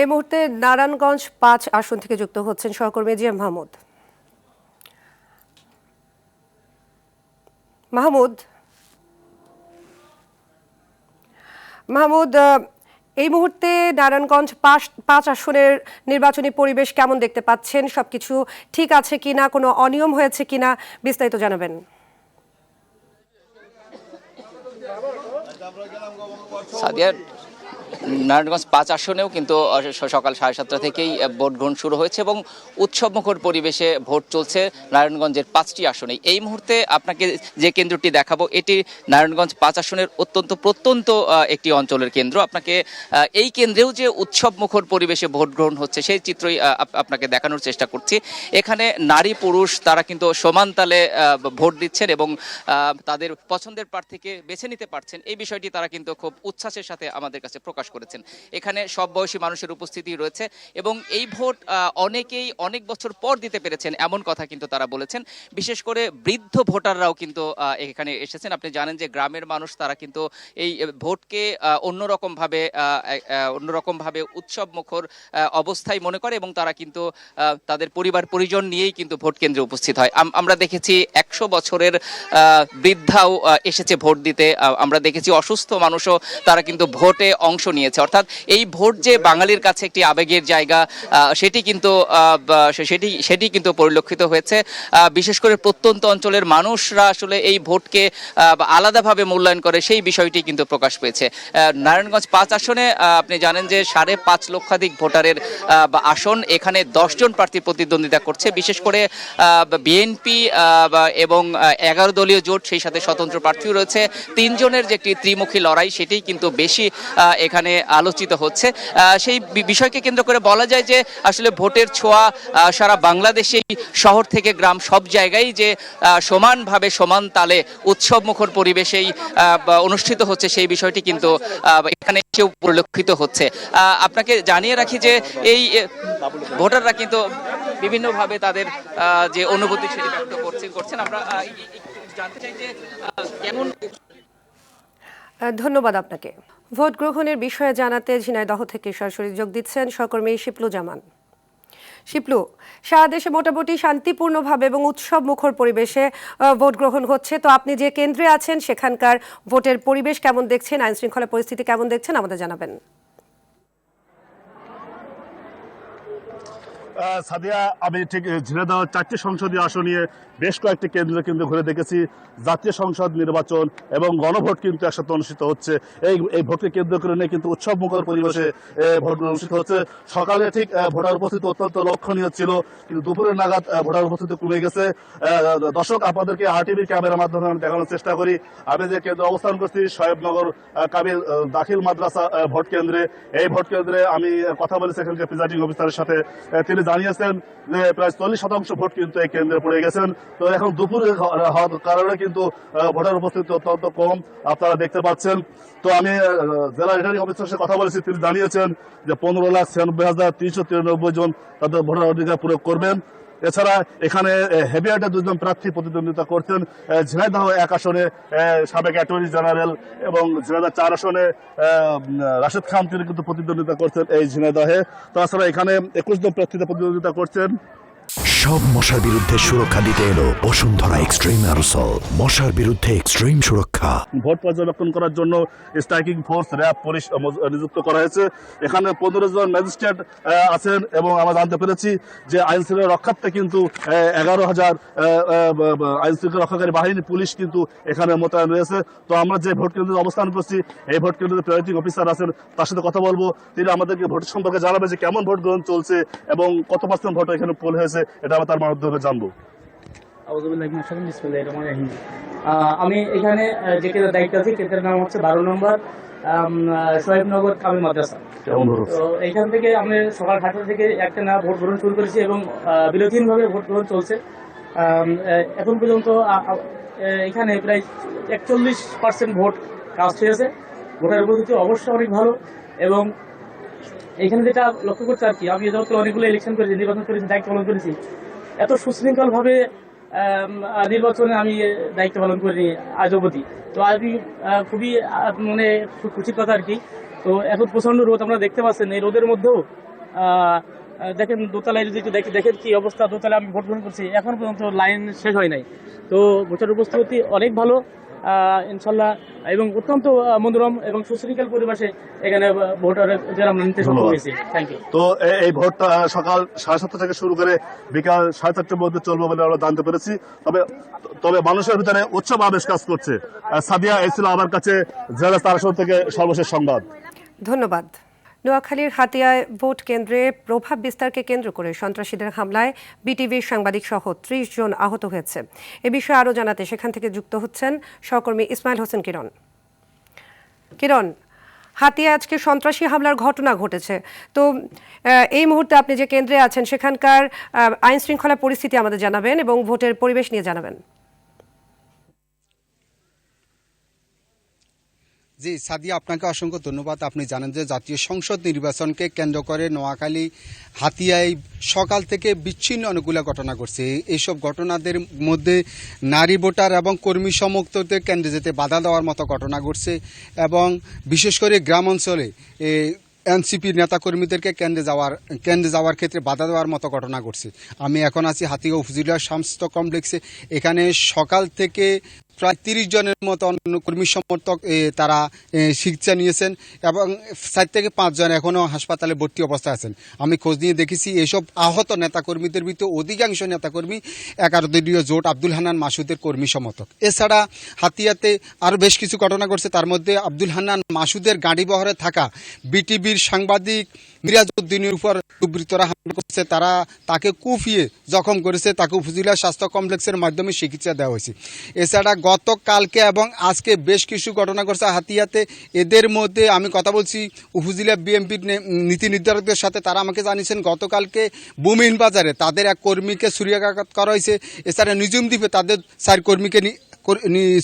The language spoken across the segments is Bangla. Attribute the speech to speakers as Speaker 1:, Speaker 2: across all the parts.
Speaker 1: এই মুহূর্তে নারায়ণগঞ্জ ৫ আসন থেকে যুক্ত হচ্ছেন সহকর্মী জিএম মাহমুদ। মাহমুদ, এই মুহূর্তে নারায়ণগঞ্জ ৫ আসনের নির্বাচনী পরিবেশ কেমন দেখতে পাচ্ছেন? সবকিছু ঠিক আছে কিনা, কোনো অনিয়ম হয়েছে কিনা, বিস্তারিত জানাবেন।
Speaker 2: সাদিয়া, নারায়ণগঞ্জ ৫ আসনেও কিন্তু সকাল ৭:৩০ থেকেই ভোট গ্রহণ শুরু হয়েছে এবং উৎসবমুখর পরিবেশে ভোট চলছে নারায়ণগঞ্জের ৫টি আসনে। এই মুহূর্তে আপনাকে যে কেন্দ্রটি দেখাবো এটি নারায়ণগঞ্জ ৫ আসনের প্রত্যন্ত একটি অঞ্চলের কেন্দ্র। আপনাকে এই কেন্দ্রেও যে উৎসবমুখর পরিবেশে ভোট গ্রহণ হচ্ছে সেই চিত্রই আপনাকে দেখানোর চেষ্টা করছি। এখানে নারী পুরুষ তারা কিন্তু সমান তালে ভোট দিচ্ছেন এবং তাদের পছন্দের প্রার্থীকে বেছে নিতে পারছেন। এই বিষয়টি তারা কিন্তু খুব উচ্ছ্বাসের সাথে আমাদের কাছে প্রকাশ করেছেন। এখানে সব বয়সী মানুষের উপস্থিতি রয়েছে এবং এই ভোট অনেকেই অনেক বছর পর দিতে পেরেছেন এমন কথা কিন্তু তারা বলেছেন। বিশেষ করে বৃদ্ধ ভোটাররাও কিন্তু এখানে এসেছেন। আপনি জানেন যে গ্রামের মানুষ তারা কিন্তু এই ভোটকে অন্যরকমভাবে উৎসব মুখর অবস্থায় মনে করে এবং তারা কিন্তু তাদের পরিবার পরিজন নিয়েই কিন্তু ভোট কেন্দ্রে উপস্থিত হয়। আমরা দেখেছি ১০০ বছরের বৃদ্ধাও এসেছে ভোট দিতে। আমরা দেখেছি অসুস্থ মানুষও তারা কিন্তু ভোটে অংশ নিয়েছে। অর্থাৎ এই ভোট যে বাঙালির কাছে একটি আবেগের জায়গা সেটি কিন্তু পরিলক্ষিত হয়েছে। বিশেষ করে প্রত্যন্ত অঞ্চলের মানুষরা আসলে এই ভোটকে আলাদাভাবে মূল্যায়ন করে সেই বিষয়টি কিন্তু প্রকাশ পেয়েছে। নারায়ণগঞ্জ ৫ আসনে আপনি জানেন যে ৫.৫ লক্ষাধিক ভোটারের আসন। এখানে ১০ জন প্রার্থী প্রতিদ্বন্দ্বিতা করছে। বিশেষ করে বিএনপি এবং ১১ দলীয় জোট, সেই সাথে স্বতন্ত্র প্রার্থীও রয়েছে। ৩ জনের যে একটি ত্রিমুখী লড়াই সেটি কিন্তু বেশি এখানে আলোচিত হচ্ছে। সেই বিষয়কে কেন্দ্র করে বলা যায় যে আসলে ভোটের ছোঁয়া সারা বাংলাদেশেই শহর থেকে গ্রাম সব জায়গায় যে সমানভাবে সমান তালে উৎসবমুখর পরিবেশেই অনুষ্ঠিত হচ্ছে সেই বিষয়টি কিন্তু এখানে এসেও পরিলক্ষিত হচ্ছে। আপনাকে জানিয়ে রাখি যে এই ভোটাররা কিন্তু বিভিন্নভাবে তাদের যে অনুভূতি সেটি ব্যক্ত করছেন। আমরা জানতে চাই যে কেমন।
Speaker 1: ধন্যবাদ আপনাকে। ভোট গ্রহণের বিষয়ে জানাতে ঝিনাইদহ থেকে সরাসরি যোগ দিচ্ছেন সহকর্মী শিপলু জামান। শিপলু, সারা দেশে মোটামুটি শান্তিপূর্ণভাবে এবং উৎসব মুখর পরিবেশে ভোট গ্রহণ হচ্ছে, তো আপনি যে কেন্দ্রে আছেন সেখানকার ভোটের পরিবেশ কেমন দেখছেন, আইন শৃঙ্খলা পরিস্থিতি কেমন দেখছেন আমাদের জানাবেন।
Speaker 3: সাদিয়া, আমি ঠিক ঝিনাইদহ ৪টি সংসদীয় আসন নিয়ে বেশ কয়েকটি কেন্দ্র ঘুরে দেখেছি। জাতীয় সংসদ নির্বাচন এবং গণভোট কিন্তু একসাথে অনুষ্ঠিত হচ্ছে। এই ভোটকে কেন্দ্র করে নিয়ে কিন্তু উৎসবমুখর পরিবেশে ভোট অনুষ্ঠিত হচ্ছে। সকালে ঠিক ভোটার উপস্থিতি অত্যন্ত লক্ষণীয় ছিল, কিন্তু দুপুরের নাগাদ ভোটার উপস্থিতি কমে গেছে। দর্শক, আপনাদেরকে আরটিভি ক্যামেরার মাধ্যমে আমি দেখানোর চেষ্টা করি। আমি যে কেন্দ্রে অবস্থান করছি শোয়েবনগর কাবিল দাখিল মাদ্রাসা ভোট কেন্দ্রে। এই ভোট কেন্দ্রে আমি কথা বলেছি এখানকার প্রিজাইডিং অফিসারের সাথে। তিনি জানিয়েছেন যে প্রায় ৪০% ভোট কিন্তু এই কেন্দ্রে পড়ে গেছেন। তো এখন দুপুরে হওয়ার কারণে কিন্তু ভোটার উপস্থিতি অত্যন্ত কম আপনারা দেখতে পাচ্ছেন। তো আমি জেলা রিটার্নিং অফিসারের সাথে কথা বলেছি, তিনি জানিয়েছেন যে ১৫,৯৬,৩৯৩ জন তাদের ভোটার অধিকার প্রয়োগ করবেন। এছাড়া এখানে হেভিয়ার্ডে ২ জন প্রার্থী প্রতিদ্বন্দ্বিতা করছেন। ঝিনাইদহ ১ আসনে সাবেক অ্যাটর্নি জেনারেল এবং ঝিনাইদহ ৪ আসনে রাশেদ খান, তিনি কিন্তু প্রতিদ্বন্দ্বিতা করছেন এই ঝিনাইদহে। তাছাড়া এখানে ২১ জন প্রার্থীতে প্রতিদ্বন্দ্বিতা করছেন।
Speaker 4: সব মশার বিরুদ্ধে সুরক্ষা দিতে এলো বসুন্ধরা এক্সট্রিম অ্যারোসল, মশার বিরুদ্ধে এক্সট্রিম সুরক্ষা।
Speaker 3: ভোট পর্যবেক্ষণ করার জন্য স্ট্রাইকিং ফোর্স র্যাব পুলিশ নিযুক্ত করা হয়েছে। এখানে ১৫ জন ম্যাজিস্ট্রেট আছেন এবং আমরা জানতে পেরেছি যে আইন শৃঙ্খলা রক্ষার্থে কিন্তু ১১,০০০ আইন শৃঙ্খলা রক্ষাকারী বাহিনী পুলিশ কিন্তু এখানে মোতায়েন রয়েছে। তো আমরা যে ভোট কেন্দ্রে অবস্থান করছি, এই ভোট কেন্দ্রে প্রিজাইডিং অফিসার আছেন, তার সাথে কথা বলবো। তিনি আমাদেরকে ভোট সম্পর্কে জানাবে যে কেমন ভোট গ্রহণ চলছে এবং কত % ভোট এখানে পোল হয়েছে, এটা আমরা তার মাধ্যমে জানবো।
Speaker 5: আমি এখানে যে কেন্দ্রের দায়িত্ব আছি, কেন্দ্রের নাম হচ্ছে ১২ নম্বর শোয়েবনগর কামিল মাদ্রাসা। তো এইখান থেকে আমি সকাল ৮টা থেকে একটা না ভোট গ্রহণ শুরু করেছি এবং বিরতিহীনভাবে ভোট গ্রহণ চলছে। এখন পর্যন্ত এখানে প্রায় ৪১% ভোট কাস্ট হয়েছে। ভোটার উপস্থিতি অবশ্যই অনেক ভালো এবং এখানে যেটা লক্ষ্য করছি আর কি, আমি যত অনেকগুলো ইলেকশন করেছি, নির্বাচন করেছি, দায়িত্ব পালন করেছি, এত সুশৃঙ্খলভাবে নির্বাচনে আমি দায়িত্ব পালন করিনি আজ অবধি। তো আমি খুবই খুশির কথা আর কি। তো এখন প্রচণ্ড রোদ, আপনারা দেখতে পাচ্ছেন। এই রোদের মধ্যেও দেখেন দোতলায় যদি একটু দেখেন কি অবস্থা, দোতলায় আমি ভোট গ্রহণ করছি, এখন পর্যন্ত লাইন শেষ হয় নাই। তো ভোটার উপস্থিতি অনেক ভালো ইনশাল্লাহ, এবং অত্যন্ত মনোরম এবং সুশৃঙ্খল পরিবেশে এখানে ভোটারদের আমরা নিতে সক্ষম হয়েছি। Thank you.
Speaker 3: তো এই ভোটটা সকাল 7:30 থেকে শুরু করে বিকাল 4:30টার মধ্যে চলবে বলে আমরা জানতে পেরেছি। তবে মানুষের ভিতরে উৎসব আবেশ কাজ করছে। সাদিয়া, এই ছিল আমার কাছে জেলা আসন থেকে সর্বশেষ সংবাদ।
Speaker 1: ধন্যবাদ। নোয়াখালীর হাতিয়ায় ভোট কেন্দ্রে প্রভাব বিস্তারকে কেন্দ্র করে সন্ত্রাসীদের হামলায় বিটিভির সাংবাদিক সহ 30 জন আহত হয়েছে। এ বিষয়ে আরও জানাতে সেখান থেকে যুক্ত হচ্ছেন সহকর্মী ইসমাইল হোসেন কিরণ। কিরণ, হাতিয়ায় আজকে সন্ত্রাসী হামলার ঘটনা ঘটেছে, তো এই মুহূর্তে আপনি যে কেন্দ্রে আছেন সেখানকার আইন শৃঙ্খলা পরিস্থিতি আমাদের জানাবেন এবং ভোটের পরিবেশ নিয়ে জানাবেন।
Speaker 6: জি সাদিয়া, আপনাকে অসংখ্য ধন্যবাদ। আপনি জানেন যে জাতীয় সংসদ নির্বাচনকে কেন্দ্র করে নোয়াখালী হাতিয়ায় সকাল থেকে বিচ্ছিন্ন অনেকগুলো ঘটনা ঘটছে। এইসব ঘটনাদের মধ্যে নারী ভোটার এবং কর্মী সমর্থকদের কেন্দ্রে যেতে বাধা দেওয়ার মতো ঘটনা ঘটছে, এবং বিশেষ করে গ্রাম অঞ্চলে এনসিপির নেতাকর্মীদেরকে কেন্দ্রে যাওয়ার ক্ষেত্রে বাধা দেওয়ার মতো ঘটনা ঘটছে। আমি এখন আছি হাতিয়া উপজেলা স্বাস্থ্য কমপ্লেক্সে। এখানে সকাল থেকে প্রায় 30 জনের মতো কর্মী সমর্থক তারা চিকিৎসা নিয়েছেন, এবং 4 থেকে 5 জন এখনও হাসপাতালে ভর্তি অবস্থায় আছেন। আমি খোঁজ নিয়ে দেখেছি এইসব আহত নেতাকর্মীদের ভিতরে অধিকাংশ নেতাকর্মী 11 দলীয় জোট আব্দুল হান্নান মাসুদের কর্মী সমর্থক। এছাড়া হাতিয়াতে আরও বেশ কিছু ঘটনা ঘটছে। তার মধ্যে আব্দুল হান্নান মাসুদের গাড়ি বহরে থাকা বিটিভির সাংবাদিক মিরাজউদ্দিনের উপর দুর্বৃত্তরা হামলা করছে। তারা তাকে কুপিয়ে জখম করেছে, তাকে উপজেলা স্বাস্থ্য কমপ্লেক্সের মাধ্যমে চিকিৎসা দেওয়া হয়েছে। এছাড়া গতকালকে এবং আজকে বেশ কিছু ঘটনা ঘটছে হাতিয়াতে। এদের মধ্যে আমি কথা বলছি উপজেলা বিএনপির নীতি নির্ধারকদের সাথে। তারা আমাকে জানিয়েছেন গতকালকে বুমিন বাজারে তাদের এক কর্মীকে ছুরিকাঘাত করা হয়েছে। এছাড়া নিজুম দ্বীপে তাদের 4 কর্মীকে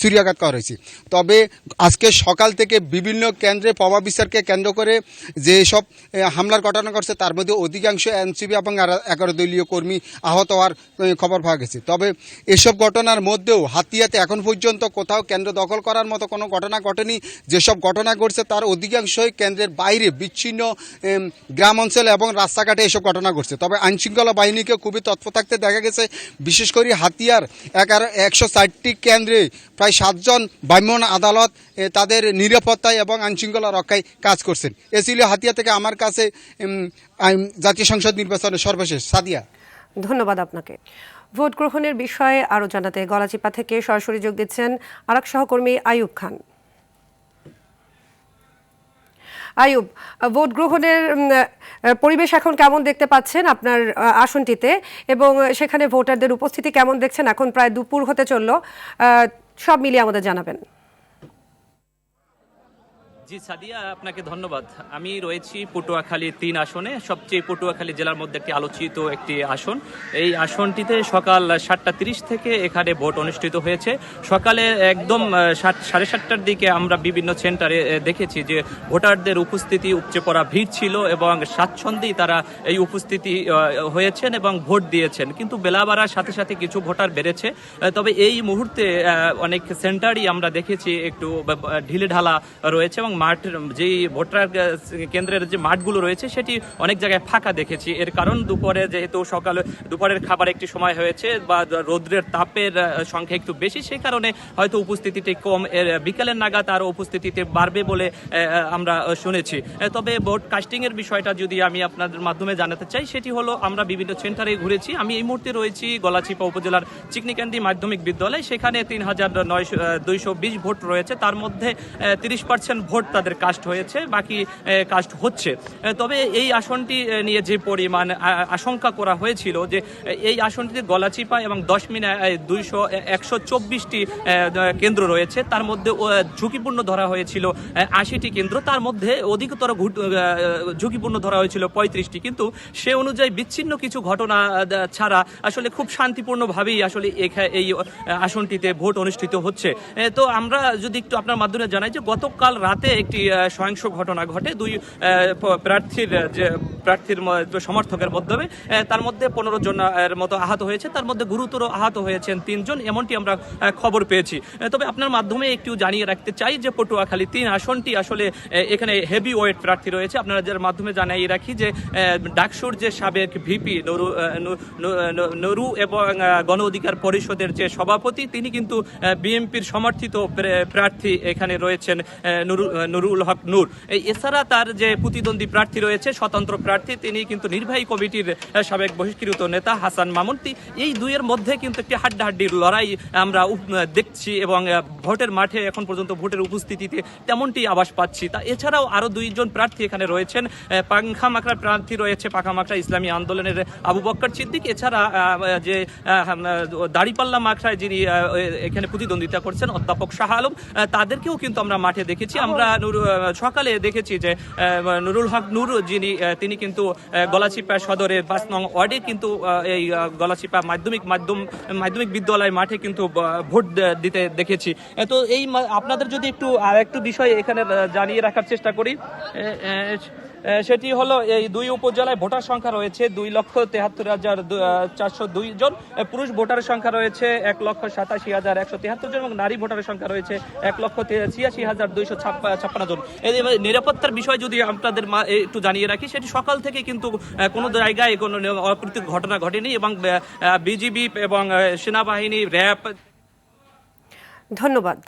Speaker 6: ছুরিকাঘাত করা হয়েছে। তবে আজকে সকাল থেকে বিভিন্ন কেন্দ্রে প্রভাব বিস্তারকে কেন্দ্র করে যে সব হামলার ঘটনা ঘটছে তার মধ্যে অধিকাংশ এনসিপি এবং 11 দলীয় কর্মী আহত হওয়ার খবর পাওয়া গেছে। তবে এসব ঘটনার মধ্যেও হাতিয়াতে এখন পর্যন্ত কোথাও কেন্দ্র দখল করার মতো কোনো ঘটনা ঘটেনি। যেসব ঘটনা ঘটছে তার অধিকাংশই কেন্দ্রের বাইরে বিচ্ছিন্ন গ্রাম অঞ্চলে এবং রাস্তাঘাটে এসব ঘটনা ঘটছে। তবে আইনশৃঙ্খলা বাহিনীকে খুবই তৎপর থাকতে দেখা গেছে। বিশেষ করে হাতিয়ার 160টি কেন্দ্রে প্রায় 7 জন ব্রাহ্মণ আদালত তাদের নিরাপত্তায় এবং আইনশৃঙ্খলা রক্ষায় কাজ করছেন। এ ছিল হাতিয়া থেকে আমার কাছে জাতীয় সংসদ নির্বাচনের সর্বশেষ। সাদিয়া,
Speaker 1: ধন্যবাদ আপনাকে। ভোট গ্রহণের বিষয়ে আরও জানাতে গলাচিপা থেকে সরাসরি যোগ দিচ্ছেন আরেক সহকর্মী আইয়ুব খান। আইয়ুব, ভোট গ্রহণের পরিবেশ এখন কেমন দেখতে পাচ্ছেন আপনার আসনটিতে, এবং সেখানে ভোটারদের উপস্থিতি কেমন দেখছেন? এখন প্রায় দুপুর হতে চলল, সব মিলিয়ে আমাদের জানাবেন।
Speaker 7: জি সাদিয়া, আপনাকে ধন্যবাদ। আমি রয়েছি পটুয়াখালী 3 আসনে, সবচেয়ে পটুয়াখালী জেলার মধ্যে একটি আলোচিত একটি আসন। এই আসনটিতে সকাল 7:30 থেকে এখানে ভোট অনুষ্ঠিত হয়েছে। সকালে একদম 7:30টার দিকে আমরা বিভিন্ন সেন্টারে দেখেছি যে ভোটারদের উপস্থিতি, উপচে পড়া ভিড় ছিল এবং স্বাচ্ছন্দ্যেই তারা এই উপস্থিতি হয়েছেন এবং ভোট দিয়েছেন। কিন্তু বেলা বাড়ার সাথে সাথে কিছু ভোটার বেড়েছে। তবে এই মুহূর্তে অনেক সেন্টারই আমরা দেখেছি একটু ঢিলে ঢালা রয়েছে, এবং মাঠের যেই ভোটার কেন্দ্রের যে মাঠগুলো রয়েছে সেটি অনেক জায়গায় ফাঁকা দেখেছি। এর কারণ দুপুরে যেহেতু দুপুরের খাবার একটি সময় হয়েছে বা রৌদ্রের তাপের সংখ্যা একটু বেশি, সেই কারণে হয়তো উপস্থিতিটি কম। এর বিকেলের নাগাদ আরও উপস্থিতিতে বাড়বে বলে আমরা শুনেছি। তবে ভোট কাস্টিং এর বিষয়টা যদি আমি আপনাদের মাধ্যমে জানাতে চাই, সেটি হলো আমরা বিভিন্ন সেন্টারে ঘুরেছি। আমি এই মুহূর্তে রয়েছি গলাচিপা উপজেলার চিকনিকান্দি মাধ্যমিক বিদ্যালয়। সেখানে 3,220 ভোট রয়েছে, তার মধ্যে 30% ভোট তাদের কাস্ট হয়েছে, বাকি কাস্ট হচ্ছে। তবে এই আসনটি নিয়ে যে পরিমাণ আশঙ্কা করা হয়েছিল যে এই আসনটিতে গলাচিপা এবং 10 মিনায় 124টি কেন্দ্র রয়েছে, তার মধ্যে ঝুঁকিপূর্ণ ধরা হয়েছিল 80টি কেন্দ্র, তার মধ্যে অধিকতর ঝুঁকিপূর্ণ ধরা হয়েছিল 35টি। কিন্তু সে অনুযায়ী বিচ্ছিন্ন কিছু ঘটনা ছাড়া আসলে খুব শান্তিপূর্ণভাবেই আসলে এই আসনটিতে ভোট অনুষ্ঠিত হচ্ছে। তো আমরা যদি একটু আপনার মাধ্যমে জানাই যে গতকাল রাতে একটি সহিংস ঘটনা ঘটে দুই প্রার্থীর সমর্থকের মাধ্যমে তার মধ্যে 15 জনের মতো আহত হয়েছে, তার মধ্যে গুরুতর আহত হয়েছেন 3 জন, এমনটি আমরা খবর পেয়েছি। তবে আপনার মাধ্যমে একটু জানিয়ে রাখতে চাই যে পটুয়াখালী 3 আসনটি আসলে এখানে হেভি ওয়েট প্রার্থী রয়েছে। আপনারা যার মাধ্যমে জানিয়ে রাখি যে ডাকসুর যে সাবেক ভিপি নুরু এবং গণ অধিকার পরিষদের যে সভাপতি তিনি কিন্তু বিএনপির সমর্থিত প্রার্থী এখানে রয়েছেন নুরুল হক নূর। এছাড়া তার যে প্রতিদ্বন্দ্বী প্রার্থী রয়েছে স্বতন্ত্র প্রার্থী তিনি কিন্তু নির্বাহী কমিটির সাবেক বহিষ্কৃত নেতা হাসান মামুন। এই দুইয়ের মধ্যে কিন্তু একটি হাড্ডাহাড্ডির লড়াই আমরা দেখছি এবং ভোটের মাঠে এখন পর্যন্ত ভোটের উপস্থিতিতে তেমনটি আভাস পাচ্ছি। তা এছাড়াও আরো 2 জন প্রার্থী এখানে রয়েছেন। পাংখামাখড়ার প্রার্থী রয়েছে পাখামাখড়া ইসলামী আন্দোলনের আবু বক্কর সিদ্দিক, এছাড়া যে দাড়িপাল্লা মাখড়ায় যিনি এখানে প্রতিদ্বন্দ্বিতা করছেন অধ্যাপক শাহ আলম, তাদেরকেও কিন্তু আমরা মাঠে দেখেছি। আমরা সকালে দেখেছি যে নুরুল হক নূর তিনি কিন্তু গলাচিপা সদরের 5 নং ওয়ার্ডে কিন্তু এই গলাচিপা মাধ্যমিক বিদ্যালয় মাঠে কিন্তু ভোট দিতে দেখেছি। তো এই আপনাদের যদি একটু বিষয় এখানে জানিয়ে রাখার চেষ্টা করি, সেটি হলো এই 2 উপজেলায় ভোটার সংখ্যা রয়েছে 2,73,402 জন, পুরুষ ভোটারের সংখ্যা রয়েছে 1,87,173 জন এবং নারী ভোটারের সংখ্যা রয়েছে 1,83,256 জন। এই নিরাপত্তার বিষয় যদি আপনাদের একটু জানিয়ে রাখি, সেটি সকাল থেকে কিন্তু কোনো জায়গায় কোনো অপ্রীতিকর ঘটনা ঘটেনি এবং বিজিবি এবং সেনাবাহিনী, র্যাব।
Speaker 1: ধন্যবাদ।